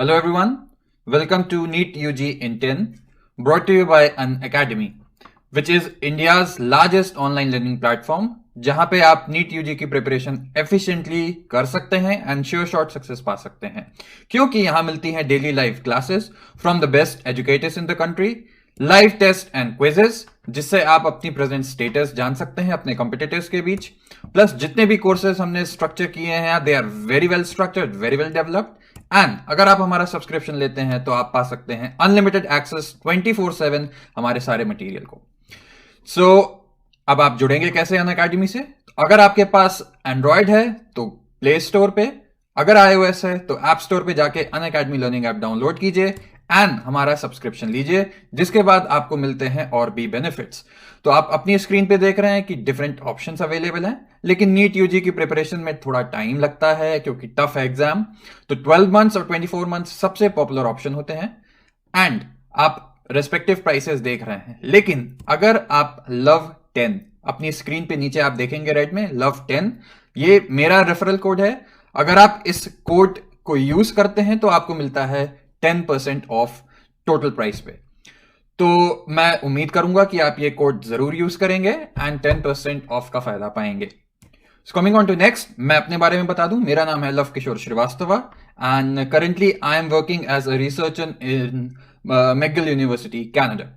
Hello everyone, welcome to NEET UG in 10, brought to you by An Academy, which is India's largest online learning platform, जहां पे आप NEET UG की preparation efficiently कर सकते हैं and sure short success पा सकते हैं, क्योंकि यहां मिलती हैं daily live classes from the best educators in the country, live test and quizzes जिससे आप अपनी प्रेजेंट स्टेटस जान सकते हैं अपने कॉम्पिटिटर्स के बीच। प्लस जितने भी कोर्सेज हमने स्ट्रक्चर किए हैं they are very well structured, very well developed, and अगर आप हमारा सब्सक्रिप्शन लेते हैं तो आप पा सकते हैं अनलिमिटेड एक्सेस 24/7 हमारे सारे मटेरियल को। सो अब आप जुड़ेंगे कैसे अन अकेडमी से? अगर आपके पास एंड्रॉयड है तो प्ले स्टोर पे, अगर iOS है तो ऐप स्टोर पे जाके अन अकेडमी लर्निंग ऐप डाउनलोड कीजिए एंड हमारा सब्सक्रिप्शन लीजिए, जिसके बाद आपको मिलते हैं और भी बेनिफिट्स। तो आप अपनी स्क्रीन पे देख रहे हैं कि डिफरेंट ऑप्शंस अवेलेबल हैं, लेकिन नीट यूजी की प्रिपरेशन में थोड़ा टाइम लगता है क्योंकि टफ है एग्जाम। तो 12 मंथ्स और 24 मंथ्स सबसे पॉपुलर ऑप्शन होते हैं एंड आप रेस्पेक्टिव प्राइसेस देख रहे हैं। लेकिन अगर आप लव 10 अपनी स्क्रीन पे नीचे आप देखेंगे रेड में लव 10, ये मेरा रेफरल कोड है। अगर आप इस कोड को यूज करते हैं तो आपको मिलता है 10% ऑफ टोटल प्राइस पे। तो मैं उम्मीद करूंगा कि आप ये कोड जरूर यूज करेंगे एंड 10% ऑफ का फायदा पाएंगे। कमिंग ऑन टू नेक्स्ट, मैं अपने बारे में बता दूं, मेरा नाम है Lav Kishore Srivastava and currently I am working as a researcher in McGill University Canada.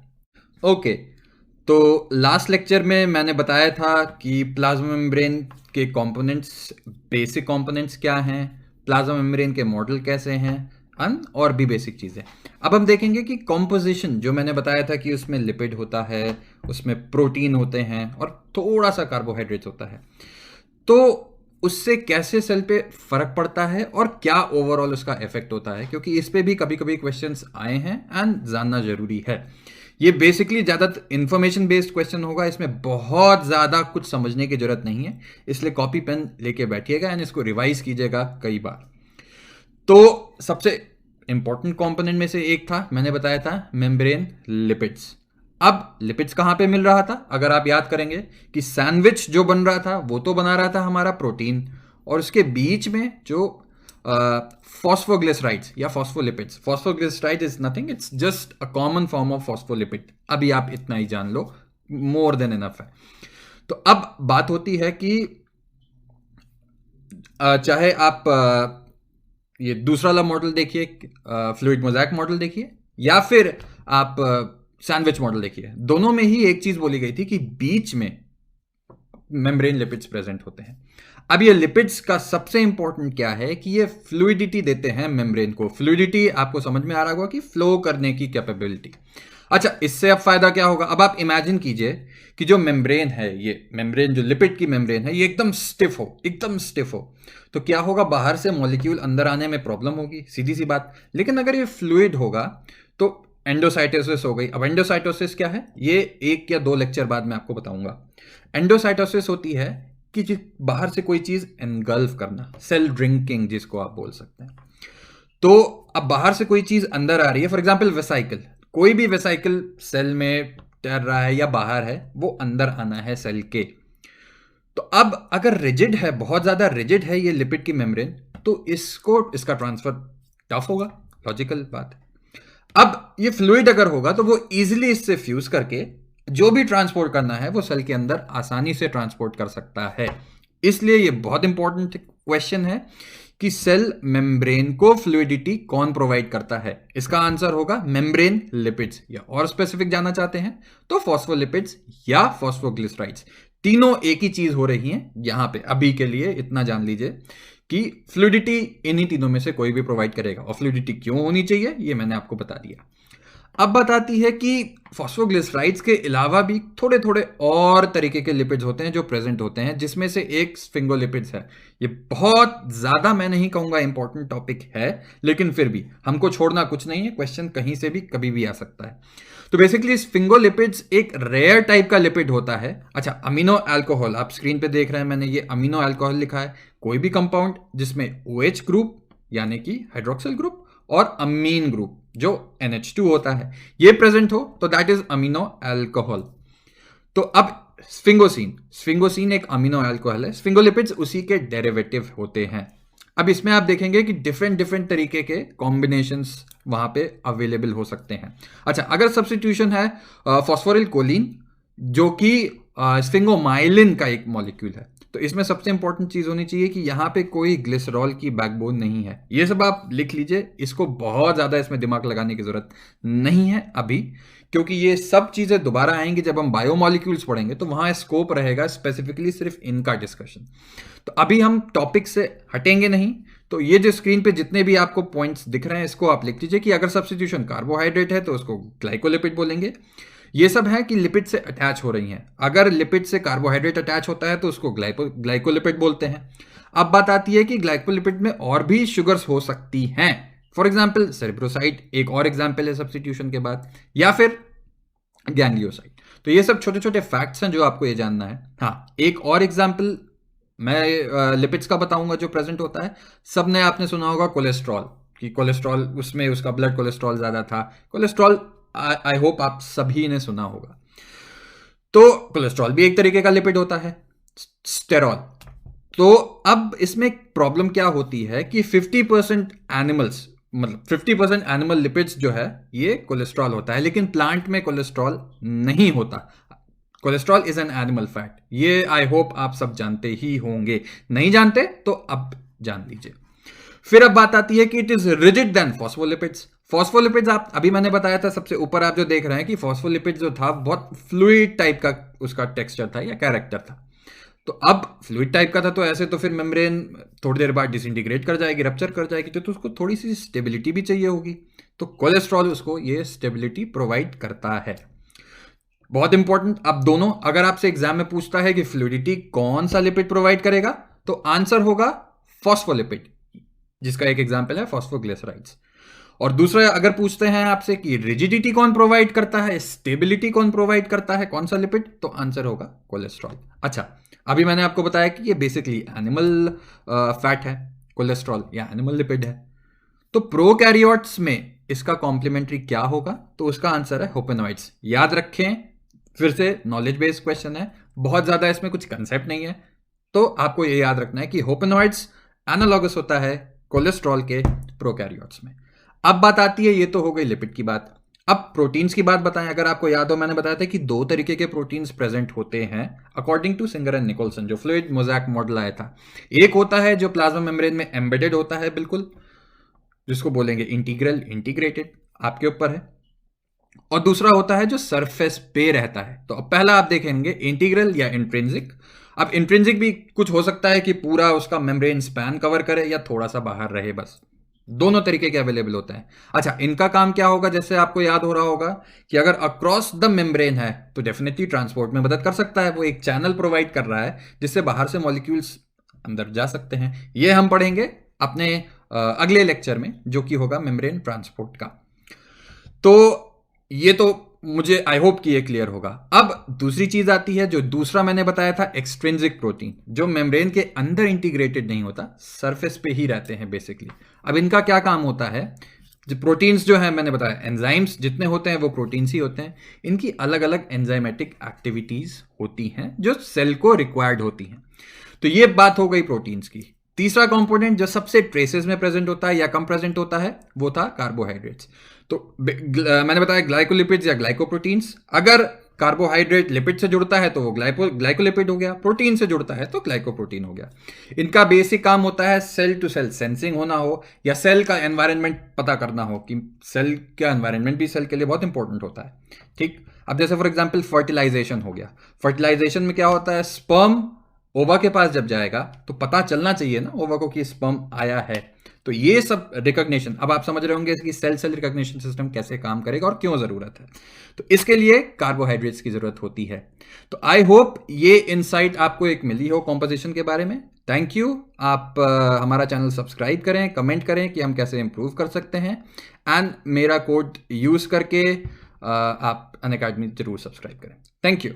Okay, तो लास्ट लेक्चर में मैंने बताया था कि प्लाज्मा मेम्ब्रेन के कंपोनेंट्स, बेसिक कंपोनेंट्स क्या हैं, प्लाज्मा मेम्ब्रेन के मॉडल कैसे हैं और भी बेसिक चीज़ें। अब हम देखेंगे कि कॉम्पोजिशन, जो मैंने बताया था कि उसमें लिपिड होता है, उसमें प्रोटीन होते हैं और थोड़ा सा कार्बोहाइड्रेट्स होता है, तो उससे कैसे सेल पे फर्क पड़ता है और क्या ओवरऑल उसका इफेक्ट होता है, क्योंकि इस पे भी कभी कभी क्वेश्चंस आए हैं एंड जानना जरूरी है। ये बेसिकली ज़्यादा इंफॉर्मेशन बेस्ड क्वेश्चन होगा, इसमें बहुत ज़्यादा कुछ समझने की जरूरत नहीं है, इसलिए कॉपी पेन लेके बैठिएगा एंड इसको रिवाइज कीजिएगा कई बार। तो सबसे इंपॉर्टेंट कंपोनेंट में से एक था, मैंने बताया था मेम्ब्रेन लिपिड्स। अब लिपिड्स कहां पे मिल रहा था? अगर आप याद करेंगे कि सैंडविच जो बन रहा था वो तो बना रहा था हमारा प्रोटीन, और उसके बीच में जो फॉस्फोग्लिसराइड्स या phospholipids, phosphoglyceride is nothing, it's just a common form of phospholipid. अभी आप इतना ही जान लो, मोर देन इनफ है। तो अब बात होती है कि चाहे आप ये दूसरा वाला मॉडल देखिए, फ्लूइड मोज़ैक मॉडल देखिए, या फिर आप सैंडविच मॉडल देखिए, दोनों में ही एक चीज बोली गई थी कि बीच में मेम्ब्रेन लिपिड्स प्रेजेंट होते हैं। अब ये लिपिड्स का सबसे इंपॉर्टेंट क्या है कि ये फ्लूइडिटी देते हैं मेम्ब्रेन को। फ्लूइडिटी आपको समझ में आ रहा होगा कि फ्लो करने की कैपेबिलिटी। अच्छा, इससे अब फायदा क्या होगा? अब आप इमेजिन कीजिए कि जो मेम्ब्रेन है, ये मेम्ब्रेन जो लिपिड की मेम्ब्रेन है, ये एकदम स्टिफ हो, एकदम स्टिफ हो, तो क्या होगा? बाहर से मॉलिक्यूल अंदर आने में प्रॉब्लम होगी, सीधी सी बात। लेकिन अगर ये फ्लूइड होगा तो एंडोसाइटोसिस हो गई। अब एंडोसाइटोसिस क्या है, ये 1 या 2 लेक्चर बाद मैं आपको बताऊंगा। एंडोसाइटोसिस होती है कि बाहर से कोई चीज एनगल्फ करना, सेल ड्रिंकिंग जिसको आप बोल सकते हैं। तो अब बाहर से कोई चीज अंदर आ रही है, फॉर एग्जाम्पल वेसाइकल, कोई भी वेसाइकल सेल में तैर रहा है या बाहर है, वो अंदर आना है सेल के। तो अब अगर रिजिड है, बहुत ज्यादा रिजिड है ये लिपिड की मेम्ब्रेन, तो इसका ट्रांसफर टफ होगा, लॉजिकल बात है। अब ये फ्लूइड अगर होगा तो वो इजीली इससे फ्यूज करके जो भी ट्रांसपोर्ट करना है वो सेल के अंदर आसानी से ट्रांसपोर्ट कर सकता है। इसलिए ये बहुत इंपॉर्टेंट क्वेश्चन है कि सेल मेम्ब्रेन को फ्लूइडिटी कौन प्रोवाइड करता है। इसका आंसर होगा मेम्ब्रेन लिपिड्स, या और स्पेसिफिक जानना चाहते हैं तो फॉस्फोलिपिड्स या फॉस्फोग्लिसराइड्स। तीनों एक ही चीज हो रही हैं यहां पे। अभी के लिए इतना जान लीजिए कि फ्लूइडिटी इन्हीं तीनों में से कोई भी प्रोवाइड करेगा, और फ्लूइडिटी क्यों होनी चाहिए ये मैंने आपको बता दिया। अब बताती है कि फॉस्फोग्लिसराइड्स के अलावा भी थोड़े थोड़े और तरीके के लिपिड्स होते हैं जो प्रेजेंट होते हैं, जिसमें से एक स्फिंगोलिपिड्स है। ये बहुत ज्यादा मैं नहीं कहूंगा इंपॉर्टेंट टॉपिक है, लेकिन फिर भी हमको छोड़ना कुछ नहीं है, क्वेश्चन कहीं से भी कभी भी आ सकता है। तो बेसिकली स्फिंगोलिपिड्स एक रेयर टाइप का लिपिड होता है। अच्छा, अमीनो अल्कोहल आप स्क्रीन पे देख रहे हैं, मैंने ये अमीनो अल्कोहल लिखा है। कोई भी कंपाउंड जिसमें OH ग्रुप यानी कि हाइड्रोक्सिल ग्रुप और अमीन ग्रुप जो NH2 होता है, ये प्रेजेंट हो तो दैट इज अमीनो अल्कोहल। तो अब स्फिंगोसिन एक अमीनो अल्कोहल है, स्फिंगोलिपिड्स उसी के डेरिवेटिव होते हैं। अब इसमें आप देखेंगे कि डिफरेंट डिफरेंट तरीके के कॉम्बिनेशंस वहां पे अवेलेबल हो सकते हैं। अच्छा, अगर सब्स्टिट्यूशन है फॉस्फोरिल कोलिन जो कि स्फिंगोमाइलिन का एक मॉलिक्यूल है, तो इसमें सबसे इंपॉर्टेंट चीज होनी चाहिए कि यहां पे कोई ग्लिसरॉल की बैकबोन नहीं है। ये सब आप लिख लीजिए, इसको बहुत ज्यादा इसमें दिमाग लगाने की जरूरत नहीं है अभी, क्योंकि ये सब चीजें दोबारा आएंगी जब हम बायोमॉलिक्यूल्स पढ़ेंगे, तो वहां स्कोप रहेगा स्पेसिफिकली सिर्फ इनका डिस्कशन। तो अभी हम टॉपिक से हटेंगे नहीं। तो ये जो स्क्रीन पे जितने भी आपको पॉइंट्स दिख रहे हैं, इसको आप लिख लीजिए कि अगर सब्स्टिट्यूशन कार्बोहाइड्रेट है तो उसको ग्लाइकोलिपिड बोलेंगे। ये सब है कि लिपिड से अटैच हो रही हैं। अगर लिपिड से कार्बोहाइड्रेट अटैच होता है तो उसको ग्लाइकोलिपिड बोलते हैं। अब बात आती है कि ग्लाइकोलिपिड में और भी शुगर्स हो सकती हैं। फॉर एग्जाम्पल सेरेब्रोसाइड एक और एग्जाम्पल है सब्स्टिट्यूशन के बाद, या फिर गैंग्लियोसाइड। तो ये सब छोटे छोटे फैक्ट्स हैं जो आपको ये जानना है। हाँ, एक और एग्जाम्पल मैं लिपिड्स का बताऊंगा जो प्रेजेंट होता है। सबने आपने सुना होगा कोलेस्ट्रॉल, कि कोलेस्ट्रॉल उसमें उसका ब्लड कोलेस्ट्रॉल ज्यादा था। कोलेस्ट्रॉल आई होप आप सभी ने सुना होगा। तो कोलेस्ट्रॉल भी एक तरीके का लिपिड होता है, स्टेरॉल। तो अब इसमें प्रॉब्लम क्या होती है कि 50% एनिमल्स, मतलब 50% एनिमल लिपिड्स जो है ये कोलेस्ट्रॉल होता है, लेकिन प्लांट में कोलेस्ट्रॉल नहीं होता। Cholesterol is an animal fat, ये आई होप आप सब जानते ही होंगे। नहीं जानते तो अब जान लीजिए। फिर अब बात आती है कि it is rigid then phospholipids. Phospholipids आप अभी मैंने बताया था, सबसे ऊपर आप जो देख रहे हैं कि फॉस्फोलिपिड जो था बहुत फ्लूइड टाइप का उसका टेक्सचर था या कैरेक्टर था। तो अब फ्लूइड टाइप का था, तो ऐसे तो फिर मेम्ब्रेन थोड़ी देर बाद डिसइंटीग्रेट कर जाएगी, रप्चर कर जाएगी, तो उसको थोड़ी सी स्टेबिलिटी भी चाहिए होगी। तो कोलेस्ट्रॉल उसको ये स्टेबिलिटी प्रोवाइड करता है। बहुत इंपॉर्टेंट। अब दोनों, अगर आपसे एग्जाम में पूछता है कि फ्लूइडिटी कौन सा लिपिड प्रोवाइड करेगा, तो आंसर होगा फॉस्फोलिपिड, जिसका एक एग्जाम्पल है फॉस्फोग्लिसराइड्स। और दूसरा अगर पूछते हैं आपसे कि रिजिडिटी कौन प्रोवाइड करता है, स्टेबिलिटी कौन प्रोवाइड करता है, कौन सा लिपिड, तो आंसर होगा कोलेस्ट्रॉल। अच्छा, अभी मैंने आपको बताया कि ये बेसिकली एनिमल फैट है, कोलेस्ट्रॉल या एनिमल लिपिड है। तो प्रोकैरियोट्स में इसका कॉम्प्लीमेंट्री क्या होगा, तो उसका आंसर है होपेनॉइड्स। याद रखें, फिर से नॉलेज बेस्ड क्वेश्चन है, बहुत ज्यादा इसमें कुछ कंसेप्ट नहीं है, तो आपको ये याद रखना है कि होपेनॉइड्स एनालॉगस होता है कोलेस्ट्रॉल के प्रोकैरियोट्स में। अब बात आती है, ये तो हो गई लिपिड की बात। अब प्रोटीन्स की बात बताएं। अगर आपको याद हो, मैंने बताया था कि दो तरीके के प्रोटीन्स प्रेजेंट होते हैं according to Singer and Nicolson, जो फ्लूइड मोज़ैक मॉडल आया था। एक होता है जो प्लाज्मा मेम्ब्रेन में एम्बेडेड होता है बिल्कुल, जिसको बोलेंगे इंटीग्रल, इंटीग्रेटेड, आपके ऊपर है। और दूसरा होता है जो सरफेस पे रहता है। तो अब पहला आप देखेंगे इंटीग्रल या इंट्रिंसिक। अब इंट्रिंसिक भी कुछ हो सकता है कि पूरा उसका मेम्ब्रेन स्पैन कवर करे या थोड़ा सा बाहर रहे, बस। दोनों तरीके के अवेलेबल होते हैं। अच्छा, इनका काम क्या होगा, जैसे आपको याद हो रहा होगा कि अगर अक्रॉस द मेम्ब्रेन है तो डेफिनेटली ट्रांसपोर्ट में मदद कर सकता है। वो एक चैनल प्रोवाइड कर रहा है जिससे बाहर से मॉलिक्यूल्स अंदर जा सकते हैं। ये हम पढ़ेंगे अपने अगले लेक्चर में, जो कि होगा मेम्ब्रेन ट्रांसपोर्ट का। तो ये तो मुझे आई होप कि ये क्लियर होगा। अब दूसरी चीज आती है, जो दूसरा मैंने बताया था एक्सट्रिंसिक प्रोटीन, जो मेम्ब्रेन के अंदर इंटीग्रेटेड नहीं होता, सरफेस पे ही रहते हैं बेसिकली। अब इनका क्या काम होता है, जो प्रोटीन्स जो है मैंने बताया, एंजाइम्स जितने होते हैं वो प्रोटीन्स ही होते हैं। इनकी अलग अलग एंजाइमेटिक एक्टिविटीज होती हैं जो सेल को रिक्वायर्ड होती हैं। तो ये बात हो गई प्रोटीन्स की। तीसरा कंपोनेंट जो सबसे ट्रेसेस में प्रेजेंट होता है या कम प्रेजेंट होता है, वो था कार्बोहाइड्रेट्स। तो मैंने बताया ग्लाइकोलिपिड्स या ग्लाइकोप्रोटीन्स। अगर कार्बोहाइड्रेट लिपिड से जुड़ता है तो वो ग्लाइकोलिपिड हो गया, प्रोटीन से जुड़ता है तो ग्लाइकोप्रोटीन हो गया। इनका बेसिक काम होता है सेल टू सेल सेंसिंग होना हो, या सेल का एनवायरनमेंट पता करना हो, कि सेल का एनवायरनमेंट भी सेल के लिए बहुत इंपॉर्टेंट होता है। ठीक, अब जैसे फॉर एग्जाम्पल फर्टिलाइजेशन हो गया। फर्टिलाइजेशन में क्या होता है, स्पर्म ओवा के पास जब जाएगा तो पता चलना चाहिए ना ओवा को कि स्पर्म आया है। तो ये सब रिकॉग्निशन, अब आप समझ रहे होंगे कि सेल सेल रिकॉग्निशन सिस्टम कैसे काम करेगा और क्यों जरूरत है। तो इसके लिए कार्बोहाइड्रेट्स की जरूरत होती है। तो आई होप ये इनसाइट आपको एक मिली हो कॉम्पोजिशन के बारे में। Thank you. आप हमारा चैनल सब्सक्राइब करें, कमेंट करें कि हम कैसे इंप्रूव कर सकते हैं, एंड मेरा कोड यूज करके आप अनअकैडमी जरूर सब्सक्राइब करें। Thank you.